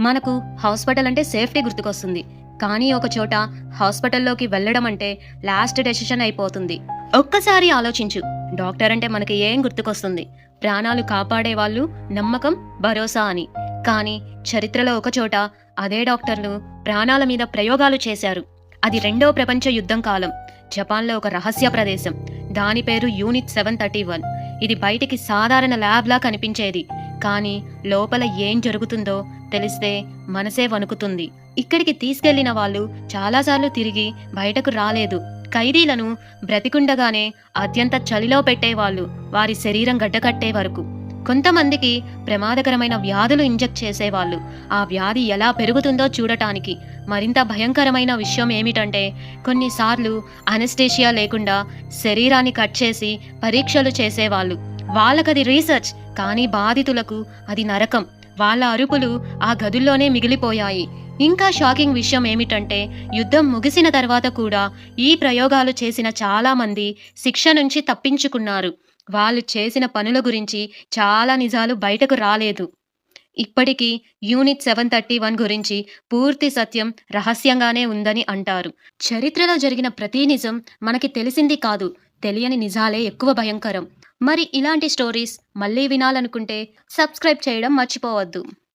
మనకు హాస్పిటల్ అంటే సేఫ్టీ గుర్తుకొస్తుంది. కానీ ఒక చోట హాస్పిటల్లోకి వెళ్ళడం అంటే లాస్ట్ డెసిషన్ అయిపోతుంది. ఒక్కసారి ఆలోచించు. డాక్టర్ అంటే మనకి ఏం గుర్తుకొస్తుంది? ప్రాణాలు కాపాడే వాళ్ళు, నమ్మకం, భరోసా అని. కానీ చరిత్రలో ఒక చోట అదే డాక్టర్లు ప్రాణాల మీద ప్రయోగాలు చేశారు. అది రెండో ప్రపంచ యుద్ధం కాలం. జపాన్లో ఒక రహస్య ప్రదేశం. దాని పేరు యూనిట్ 731. ఇది బయటికి సాధారణ ల్యాబ్లా కనిపించేది. కానీ లోపల ఏం జరుగుతుందో తెలిస్తే మనసే వణుకుతుంది. ఇక్కడికి తీసుకెళ్లిన వాళ్ళు చాలాసార్లు తిరిగి బయటకు రాలేదు. ఖైదీలను బ్రతికుండగానే అత్యంత చలిలో పెట్టేవాళ్ళు, వారి శరీరం గడ్డకట్టే వరకు. కొంతమందికి ప్రమాదకరమైన వ్యాధులు ఇంజెక్ట్ చేసేవాళ్ళు, ఆ వ్యాధి ఎలా పెరుగుతుందో చూడటానికి. మరింత భయంకరమైన విషయం ఏమిటంటే కొన్నిసార్లు అనెస్థేషియా లేకుండా శరీరాన్ని కట్ చేసి పరీక్షలు చేసేవాళ్ళు. వాళ్ళకది రీసెర్చ్, కానీ బాధితులకు అది నరకం. వాళ్ళ అరుపులు ఆ గదుల్లోనే మిగిలిపోయాయి. ఇంకా షాకింగ్ విషయం ఏమిటంటే యుద్ధం ముగిసిన తర్వాత కూడా ఈ ప్రయోగాలు చేసిన చాలా మంది శిక్ష నుంచి తప్పించుకున్నారు. వాళ్ళు చేసిన పనుల గురించి చాలా నిజాలు బయటకు రాలేదు. ఇప్పటికీ యూనిట్ 731 గురించి పూర్తి సత్యం రహస్యంగానే ఉందని అంటారు. చరిత్రలో జరిగిన ప్రతి నిజం మనకి తెలిసింది కాదు, తెలియని నిజాలే ఎక్కువ భయంకరం. మరి ఇలాంటి స్టోరీస్ మళ్ళీ వినాలనుకుంటే సబ్స్క్రైబ్ చేయడం మర్చిపోవద్దు.